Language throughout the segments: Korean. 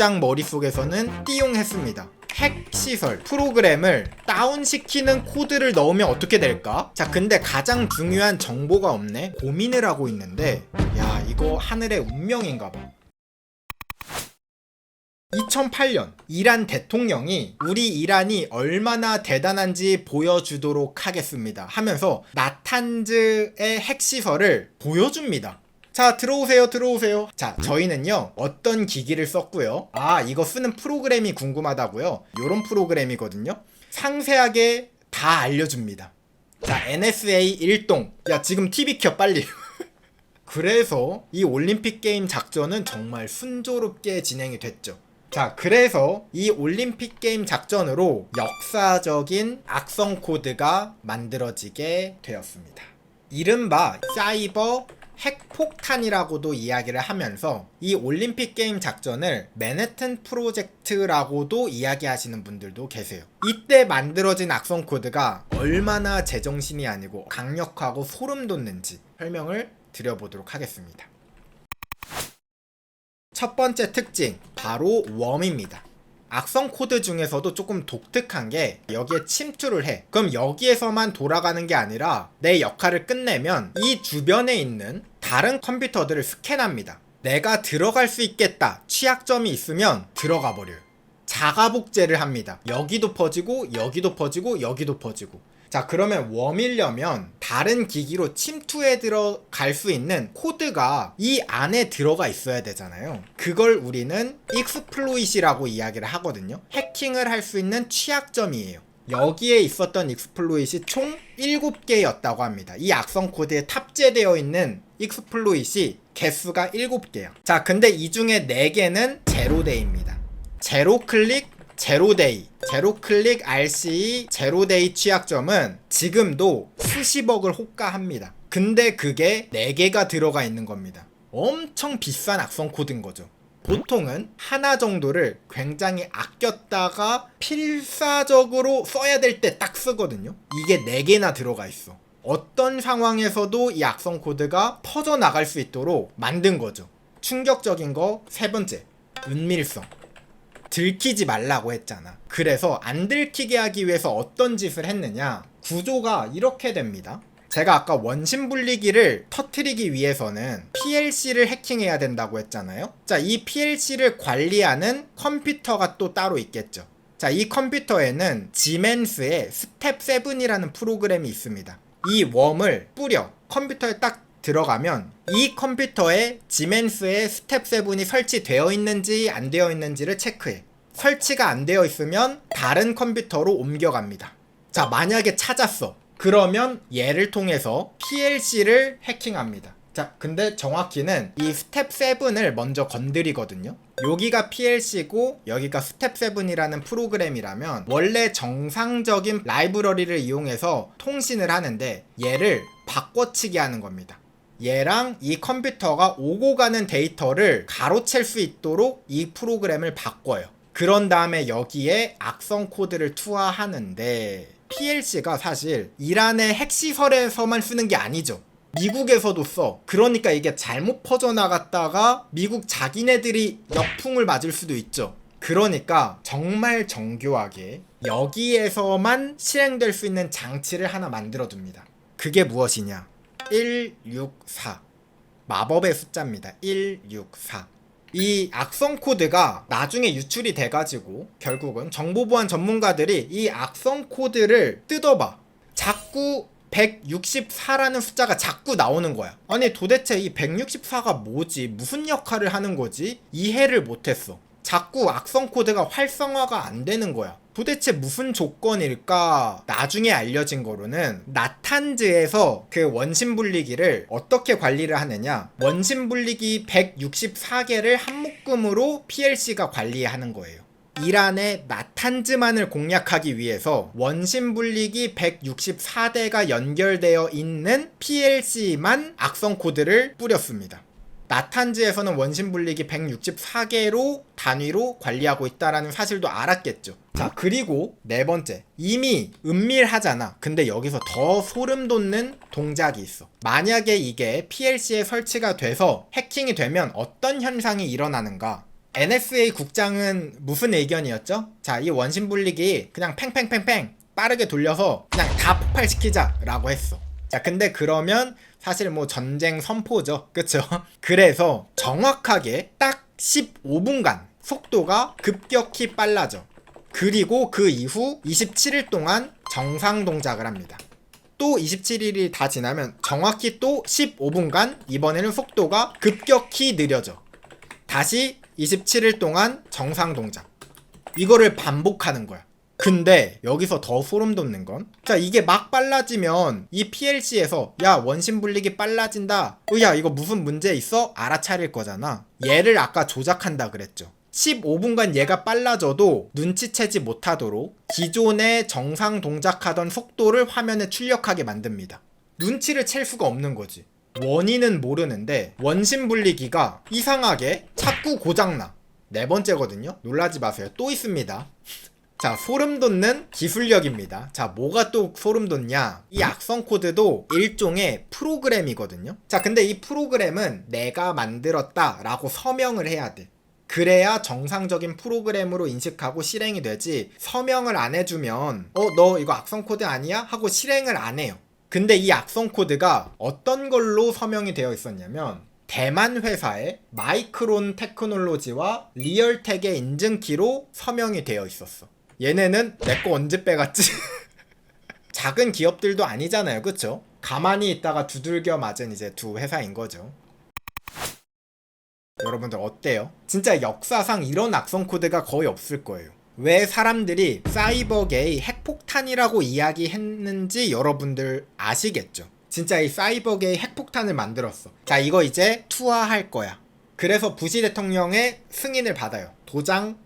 국장 머릿속에서는 띠용했습니다. 핵 시설 프로그램을 다운시키는 코드를 넣으면 어떻게 될까? 자, 근데 가장 중요한 정보가 없네. 고민을 하고 있는데, 야, 이거 하늘의 운명인가 봐. 2008년 이란 대통령이 우리 이란이 얼마나 대단한지 보여주도록 하겠습니다 하면서 나탄즈의 핵시설을 보여줍니다. 자, 들어오세요. 자, 저희는요 어떤 기기를 썼고요, 이거 쓰는 프로그램이 궁금하다고요? 요런 프로그램이거든요. 상세하게 다 알려줍니다. 자, NSA 1동. 야, 지금 TV 켜 빨리. 그래서 이 올림픽 게임 작전은 정말 순조롭게 진행이 됐죠. 자, 그래서 이 올림픽 게임 작전으로 역사적인 악성 코드가 만들어지게 되었습니다. 이른바 사이버 핵폭탄이라고도 이야기를 하면서 이 올림픽 게임 작전을 맨해튼 프로젝트라고도 이야기하시는 분들도 계세요. 이때 만들어진 악성 코드가 얼마나 제정신이 아니고 강력하고 소름 돋는지 설명을 드려보도록 하겠습니다. 첫 번째 특징, 바로 웜입니다. 악성 코드 중에서도 조금 독특한 게 여기에 침투를 해. 그럼 여기에서만 돌아가는 게 아니라 내 역할을 끝내면 이 주변에 있는 다른 컴퓨터들을 스캔합니다. 내가 들어갈 수 있겠다, 취약점이 있으면 들어가 버려요. 자가복제를 합니다. 여기도 퍼지고 여기도 퍼지고 여기도 퍼지고. 자, 그러면 웜이려면 다른 기기로 침투해 들어갈 수 있는 코드가 이 안에 들어가 있어야 되잖아요. 그걸 우리는 익스플로잇이라고 이야기를 하거든요. 해킹을 할 수 있는 취약점이에요. 여기에 있었던 익스플로잇이 총 7개였다고 합니다. 이 악성 코드에 탑재되어 있는 익스플로잇이 개수가 7개야. 자, 근데 이 중에 4개는 제로데이입니다. 제로클릭, 제로데이, 제로클릭 RCE, 제로데이 취약점은 지금도 수십억을 호가합니다. 근데 그게 4개가 들어가 있는 겁니다. 엄청 비싼 악성 코드인 거죠. 보통은 하나 정도를 굉장히 아꼈다가 필사적으로 써야 될 때 딱 쓰거든요. 이게 4개나 들어가 있어. 어떤 상황에서도 이 악성 코드가 퍼져나갈 수 있도록 만든 거죠. 충격적인 거 세 번째, 은밀성. 들키지 말라고 했잖아. 그래서 안 들키게 하기 위해서 어떤 짓을 했느냐, 구조가 이렇게 됩니다. 제가 아까 원심 분리기를 터트리기 위해서는 PLC를 해킹해야 된다고 했잖아요. 자, 이 PLC를 관리하는 컴퓨터가 또 따로 있겠죠. 자, 이 컴퓨터에는 지멘스의 스텝 7이라는 프로그램이 있습니다. 이 웜을 뿌려 컴퓨터에 딱 들어가면 이 컴퓨터에 지멘스의 스텝 7이 설치되어 있는지 안 되어 있는지를 체크해. 설치가 안 되어 있으면 다른 컴퓨터로 옮겨갑니다. 자, 만약에 찾았어. 그러면 얘를 통해서 PLC를 해킹합니다. 자, 근데 정확히는 이 스텝 7을 먼저 건드리거든요. 여기가 PLC고 여기가 스텝 7이라는 프로그램이라면 원래 정상적인 라이브러리를 이용해서 통신을 하는데 얘를 바꿔치기 하는 겁니다. 얘랑 이 컴퓨터가 오고 가는 데이터를 가로챌 수 있도록 이 프로그램을 바꿔요. 그런 다음에 여기에 악성 코드를 투하하는데, PLC가 사실 이란의 핵시설에서만 쓰는 게 아니죠. 미국에서도 써. 그러니까 이게 잘못 퍼져나갔다가 미국 자기네들이 역풍을 맞을 수도 있죠. 그러니까 정말 정교하게 여기에서만 실행될 수 있는 장치를 하나 만들어둡니다. 그게 무엇이냐? 164. 마법의 숫자입니다. 164. 이 악성 코드가 나중에 유출이 돼가지고 결국은 정보보안 전문가들이 이 악성 코드를 뜯어봐. 자꾸 164라는 숫자가 자꾸 나오는 거야. 아니, 도대체 이 164가 뭐지? 무슨 역할을 하는 거지? 이해를 못했어. 자꾸 악성 코드가 활성화가 안 되는 거야. 도대체 무슨 조건일까? 나중에 알려진 거로는 나탄즈에서 그 원심 분리기를 어떻게 관리를 하느냐, 원심 분리기 164개를 한 묶음으로 PLC가 관리하는 거예요. 이란의 나탄즈만을 공략하기 위해서 원심 분리기 164대가 연결되어 있는 PLC만 악성 코드를 뿌렸습니다. 나탄즈에서는 원심 분리기 164개로 단위로 관리하고 있다라는 사실도 알았겠죠. 자, 그리고 네 번째, 이미 은밀하잖아. 근데 여기서 더 소름 돋는 동작이 있어. 만약에 이게 PLC에 설치가 돼서 해킹이 되면 어떤 현상이 일어나는가? NSA 국장은 무슨 의견이었죠? 자, 이 원심 분리기 그냥 팽팽팽팽 빠르게 돌려서 그냥 다 폭발시키자 라고 했어. 자, 근데 그러면 사실 뭐 전쟁 선포죠. 그쵸? 그래서 정확하게 딱 15분간 속도가 급격히 빨라져. 그리고 그 이후 27일 동안 정상 동작을 합니다. 또 27일이 다 지나면 정확히 또 15분간 이번에는 속도가 급격히 느려져. 다시 27일 동안 정상 동작. 이거를 반복하는 거야. 근데 여기서 더 소름 돋는 건, 자, 이게 막 빨라지면 이 PLC에서 야, 원심 분리기 빨라진다, 야, 이거 무슨 문제 있어? 알아차릴 거잖아. 얘를 아까 조작한다 그랬죠. 15분간 얘가 빨라져도 눈치채지 못하도록 기존의 정상 동작하던 속도를 화면에 출력하게 만듭니다. 눈치를 챌 수가 없는 거지. 원인은 모르는데 원심 분리기가 이상하게 자꾸 고장나. 네 번째거든요. 놀라지 마세요. 또 있습니다. 자, 소름 돋는 기술력입니다. 자, 뭐가 또 소름 돋냐? 이 악성 코드도 일종의 프로그램이거든요. 자, 근데 이 프로그램은 내가 만들었다 라고 서명을 해야 돼. 그래야 정상적인 프로그램으로 인식하고 실행이 되지, 서명을 안 해주면 너 이거 악성 코드 아니야? 하고 실행을 안 해요. 근데 이 악성 코드가 어떤 걸로 서명이 되어 있었냐면 대만 회사의 마이크론 테크놀로지와 리얼텍의 인증키로 서명이 되어 있었어. 얘네는 내 거 언제 빼갔지? 작은 기업들도 아니잖아요, 그쵸? 가만히 있다가 두들겨 맞은 이제 두 회사인 거죠. 여러분들 어때요? 진짜 역사상 이런 악성 코드가 거의 없을 거예요. 왜 사람들이 사이버게이 핵폭탄이라고 이야기했는지 여러분들 아시겠죠? 진짜 이 사이버게이 핵폭탄을 만들었어. 자, 이거 이제 투하할 거야. 그래서 부시 대통령의 승인을 받아요. 도장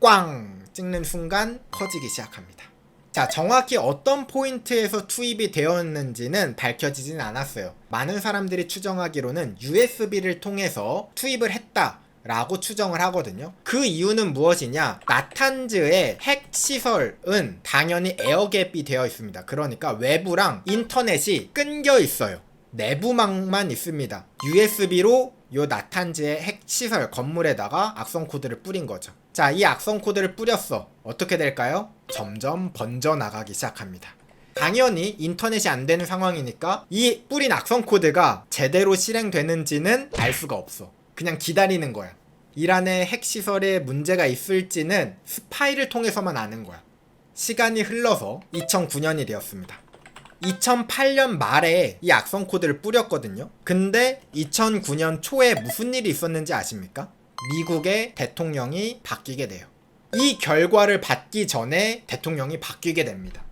꽝 찍는 순간 커지기 시작합니다. 자, 정확히 어떤 포인트에서 투입이 되었는지는 밝혀지진 않았어요. 많은 사람들이 추정하기로는 USB를 통해서 투입을 했다 라고 추정을 하거든요. 그 이유는 무엇이냐? 나탄즈의 핵 시설은 당연히 에어갭이 되어 있습니다. 그러니까 외부랑 인터넷이 끊겨 있어요. 내부망만 있습니다. USB로 요 나탄즈의 핵 시설 건물에다가 악성 코드를 뿌린 거죠. 자, 이 악성 코드를 뿌렸어. 어떻게 될까요? 점점 번져나가기 시작합니다. 당연히 인터넷이 안 되는 상황이니까 이 뿌린 악성 코드가 제대로 실행되는지는 알 수가 없어. 그냥 기다리는 거야. 이란의 핵시설에 문제가 있을지는 스파이를 통해서만 아는 거야. 시간이 흘러서 2009년이 되었습니다. 2008년 말에 이 악성 코드를 뿌렸거든요. 근데 2009년 초에 무슨 일이 있었는지 아십니까? 미국의 대통령이 바뀌게 돼요. 이 결과를 받기 전에 대통령이 바뀌게 됩니다.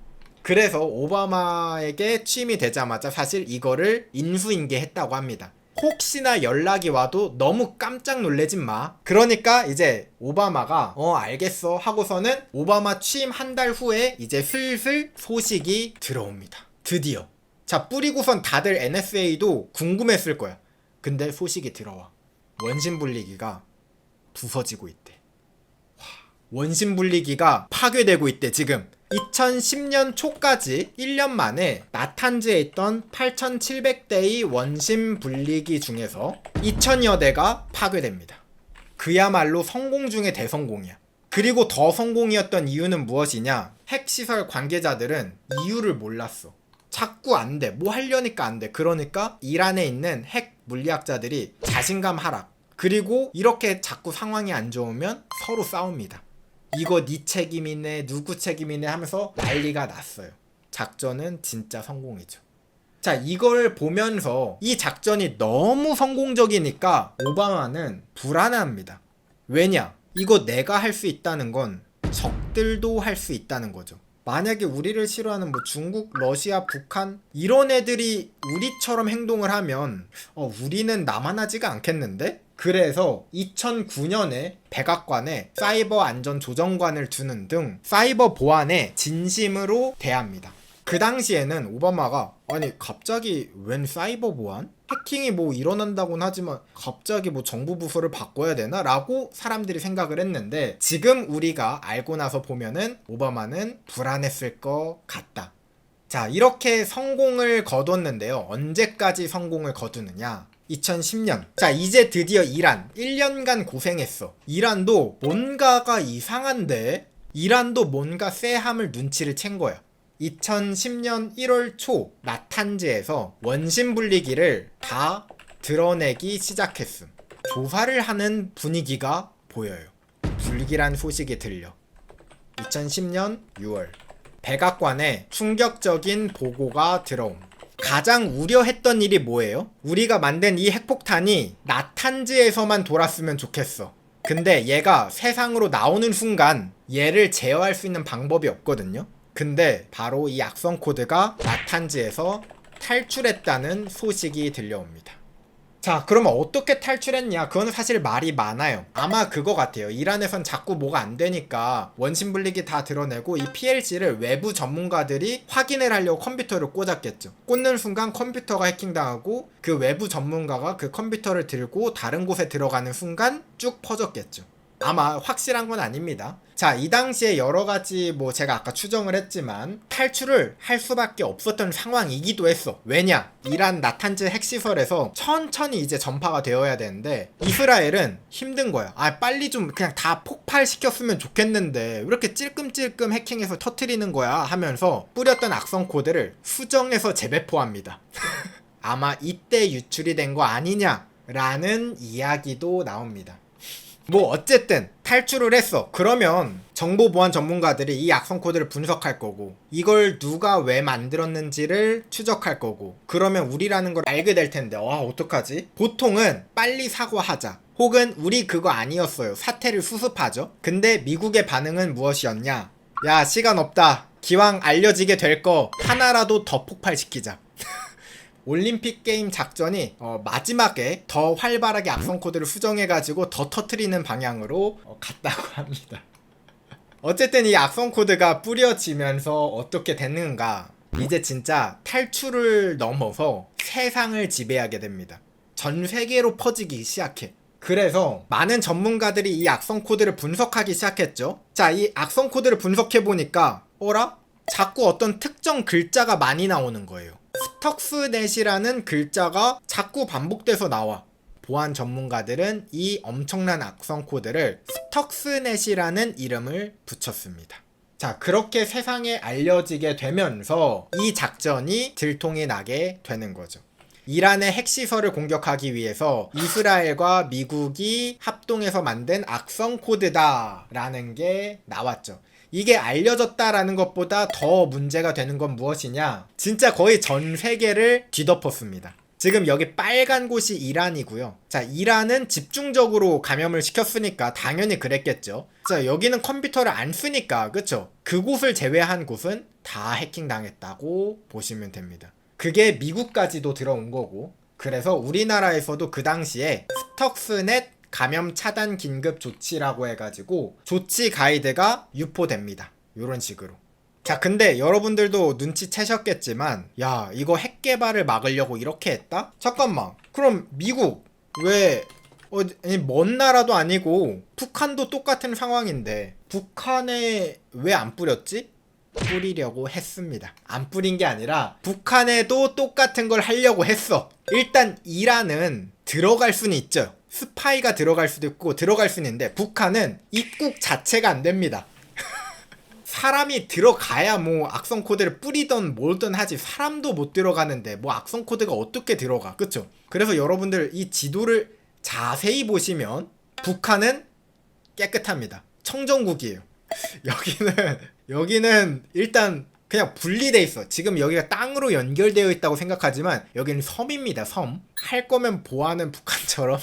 그래서 오바마에게 취임이 되자마자 사실 이거를 인수인계했다고 합니다. 혹시나 연락이 와도 너무 깜짝 놀래진 마. 그러니까 이제 오바마가 알겠어 하고서는 오바마 취임 한 달 후에 이제 슬슬 소식이 들어옵니다. 드디어. 자, 뿌리고선 다들 NSA도 궁금했을 거야. 근데 소식이 들어와. 원심 분리기가 부서지고 있대. 원심 분리기가 파괴되고 있대. 지금 2010년 초까지 1년 만에 나탄즈에 있던 8700대의 원심 분리기 중에서 2000여 대가 파괴됩니다. 그야말로 성공 중의 대성공이야. 그리고 더 성공이었던 이유는 무엇이냐? 핵시설 관계자들은 이유를 몰랐어. 자꾸 안 돼. 뭐 하려니까 안 돼. 그러니까 이란에 있는 핵 물리학자들이 자신감 하락. 그리고 이렇게 자꾸 상황이 안 좋으면 서로 싸웁니다. 이거 네 책임이네, 누구 책임이네 하면서 난리가 났어요. 작전은 진짜 성공이죠. 자, 이걸 보면서 이 작전이 너무 성공적이니까 오바마는 불안합니다. 왜냐? 이거 내가 할 수 있다는 건 적들도 할 수 있다는 거죠. 만약에 우리를 싫어하는 뭐 중국, 러시아, 북한 이런 애들이 우리처럼 행동을 하면 우리는 남아나지가 않겠는데? 그래서 2009년에 백악관에 사이버 안전 조정관을 두는 등 사이버 보안에 진심으로 대합니다. 그 당시에는 오바마가 아니 갑자기 웬 사이버 보안? 해킹이 뭐 일어난다고는 하지만 갑자기 뭐 정부 부서를 바꿔야 되나? 라고 사람들이 생각을 했는데 지금 우리가 알고 나서 보면은 오바마는 불안했을 것 같다. 자, 이렇게 성공을 거뒀는데요. 언제까지 성공을 거두느냐? 2010년. 자, 이제 드디어 이란 1년간 고생했어. 이란도 뭔가가 이상한데? 이란도 뭔가 쎄함을 눈치를 챈 거야. 2010년 1월 초 나탄즈에서 원심 분리기를 다 드러내기 시작했음. 조사를 하는 분위기가 보여요. 불길한 소식이 들려. 2010년 6월 백악관에 충격적인 보고가 들어옴. 가장 우려했던 일이 뭐예요? 우리가 만든 이 핵폭탄이 나탄즈에서만 돌았으면 좋겠어. 근데 얘가 세상으로 나오는 순간 얘를 제어할 수 있는 방법이 없거든요. 근데 바로 이 악성 코드가 나탄즈에서 탈출했다는 소식이 들려옵니다. 자, 그러면 어떻게 탈출했냐? 그거는 사실 말이 많아요. 아마 그거 같아요. 이란에선 자꾸 뭐가 안 되니까 원심 분리기 다 드러내고 이 PLC를 외부 전문가들이 확인을 하려고 컴퓨터를 꽂았겠죠. 꽂는 순간 컴퓨터가 해킹당하고 그 외부 전문가가 그 컴퓨터를 들고 다른 곳에 들어가는 순간 쭉 퍼졌겠죠. 아마 확실한 건 아닙니다. 자, 이 당시에 여러 가지 뭐 제가 아까 추정을 했지만 탈출을 할 수밖에 없었던 상황이기도 했어. 왜냐? 이란 나탄즈 핵시설에서 천천히 이제 전파가 되어야 되는데 이스라엘은 힘든 거야. 아, 빨리 좀 그냥 다 폭발시켰으면 좋겠는데 왜 이렇게 찔끔찔끔 해킹해서 터트리는 거야 하면서 뿌렸던 악성 코드를 수정해서 재배포합니다. 아마 이때 유출이 된 거 아니냐라는 이야기도 나옵니다. 뭐 어쨌든 탈출을 했어. 그러면 정보보안 전문가들이 이 악성 코드를 분석할 거고 이걸 누가 왜 만들었는지를 추적할 거고 그러면 우리라는 걸 알게 될 텐데 어떡하지? 보통은 빨리 사과하자 혹은 우리 그거 아니었어요. 사태를 수습하죠. 근데 미국의 반응은 무엇이었냐? 야, 시간 없다. 기왕 알려지게 될 거 하나라도 더 폭발시키자. 올림픽 게임 작전이 마지막에 더 활발하게 악성 코드를 수정해가지고 더 터트리는 방향으로 갔다고 합니다. 어쨌든 이 악성 코드가 뿌려지면서 어떻게 됐는가? 이제 진짜 탈출을 넘어서 세상을 지배하게 됩니다. 전 세계로 퍼지기 시작해. 그래서 많은 전문가들이 이 악성 코드를 분석하기 시작했죠. 자, 이 악성 코드를 분석해보니까 어라? 자꾸 어떤 특정 글자가 많이 나오는 거예요. 스톡스넷이라는 글자가 자꾸 반복돼서 나와. 보안 전문가들은 이 엄청난 악성 코드를 스톡스넷이라는 이름을 붙였습니다. 자, 그렇게 세상에 알려지게 되면서 이 작전이 들통이 나게 되는 거죠. 이란의 핵시설을 공격하기 위해서 이스라엘과 미국이 합동해서 만든 악성 코드다라는 게 나왔죠. 이게 알려졌다라는 것보다 더 문제가 되는 건 무엇이냐? 진짜 거의 전 세계를 뒤덮었습니다. 지금 여기 빨간 곳이 이란이고요. 자, 이란은 집중적으로 감염을 시켰으니까 당연히 그랬겠죠. 자, 여기는 컴퓨터를 안 쓰니까, 그쵸? 그곳을 제외한 곳은 다 해킹당했다고 보시면 됩니다. 그게 미국까지도 들어온 거고, 그래서 우리나라에서도 그 당시에 스톡스넷 감염 차단 긴급 조치라고 해가지고 조치 가이드가 유포됩니다. 요런 식으로. 자, 근데 여러분들도 눈치채셨겠지만 야, 이거 핵 개발을 막으려고 이렇게 했다? 잠깐만, 그럼 미국 왜 먼 나라도 아니고 북한도 똑같은 상황인데 북한에 왜 안 뿌렸지? 뿌리려고 했습니다. 안 뿌린 게 아니라 북한에도 똑같은 걸 하려고 했어. 일단 이란은 들어갈 수는 있죠. 스파이가 들어갈 수도 있고 들어갈 수는 있는데 북한은 입국 자체가 안 됩니다. 사람이 들어가야 뭐 악성 코드를 뿌리던 뭘든 하지 사람도 못 들어가는데 뭐 악성 코드가 어떻게 들어가, 그쵸? 그래서 여러분들 이 지도를 자세히 보시면 북한은 깨끗합니다. 청정국이에요. 여기는 일단 그냥 분리돼 있어. 지금 여기가 땅으로 연결되어 있다고 생각하지만 여기는 섬입니다. 섬. 할 거면 보안은 북한처럼.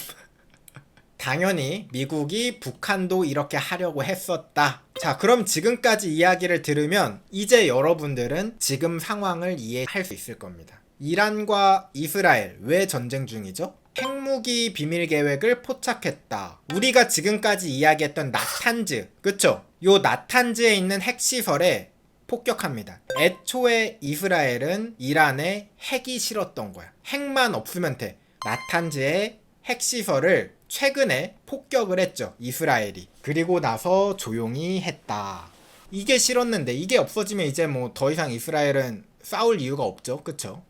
당연히 미국이 북한도 이렇게 하려고 했었다. 자, 그럼 지금까지 이야기를 들으면 이제 여러분들은 지금 상황을 이해할 수 있을 겁니다. 이란과 이스라엘 왜 전쟁 중이죠? 핵무기 비밀 계획을 포착했다. 우리가 지금까지 이야기했던 나탄즈, 그쵸? 요 나탄즈에 있는 핵시설에 폭격합니다. 애초에 이스라엘은 이란에 핵이 싫었던 거야. 핵만 없으면 돼. 나탄즈의 핵시설을 최근에 폭격을 했죠, 이스라엘이. 그리고 나서 조용히 했다. 이게 싫었는데 이게 없어지면 이제 뭐 더 이상 이스라엘은 싸울 이유가 없죠. 그쵸?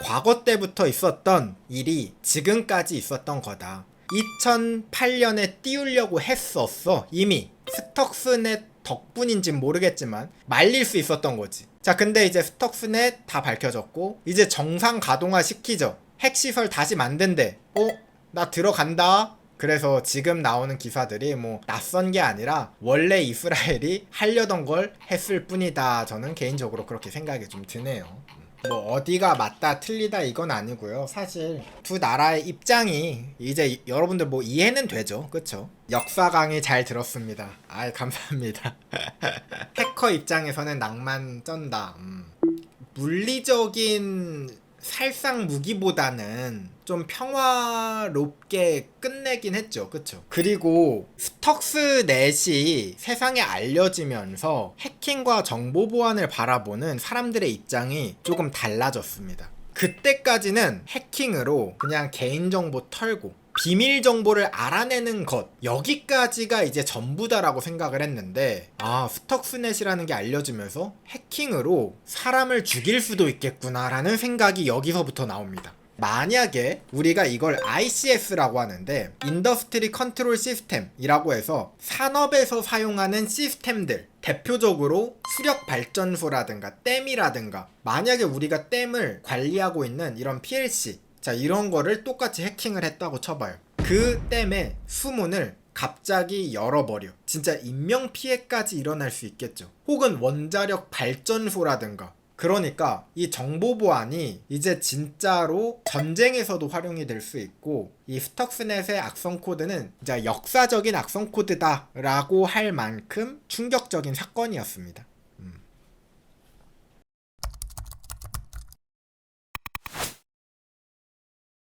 과거 때부터 있었던 일이 지금까지 있었던 거다. 2008년에 띄우려고 했었어. 이미 스톡스넷 덕분인진 모르겠지만 말릴 수 있었던 거지. 자, 근데 이제 스톡스넷 다 밝혀졌고 이제 정상 가동화 시키죠. 핵시설 다시 만든대. 나 들어간다. 그래서 지금 나오는 기사들이 뭐 낯선 게 아니라 원래 이스라엘이 하려던 걸 했을 뿐이다. 저는 개인적으로 그렇게 생각이 좀 드네요. 뭐 어디가 맞다 틀리다 이건 아니고요. 사실 두 나라의 입장이 이제 여러분들 뭐 이해는 되죠. 그쵸? 역사 강의 잘 들었습니다. 아이 감사합니다. 해커 입장에서는 낭만 쩐다. 물리적인 살상 무기보다는 좀 평화롭게 끝내긴 했죠. 그쵸? 그리고 스톡스넷이 세상에 알려지면서 해킹과 정보 보안을 바라보는 사람들의 입장이 조금 달라졌습니다. 그때까지는 해킹으로 그냥 개인정보 털고 비밀 정보를 알아내는 것, 여기까지가 이제 전부다라고 생각을 했는데 스톡스넷이라는 게 알려지면서 해킹으로 사람을 죽일 수도 있겠구나 라는 생각이 여기서부터 나옵니다. 만약에 우리가 이걸 ICS라고 하는데 인더스트리 컨트롤 시스템이라고 해서 산업에서 사용하는 시스템들, 대표적으로 수력 발전소라든가 댐이라든가, 만약에 우리가 댐을 관리하고 있는 이런 PLC, 자, 이런 거를 똑같이 해킹을 했다고 쳐봐요. 그 댐의 수문을 갑자기 열어버려. 진짜 인명피해까지 일어날 수 있겠죠. 혹은 원자력 발전소라든가. 그러니까 이 정보보안이 이제 진짜로 전쟁에서도 활용이 될 수 있고, 이 스톡스넷의 악성 코드는 진짜 역사적인 악성 코드다 라고 할 만큼 충격적인 사건이었습니다.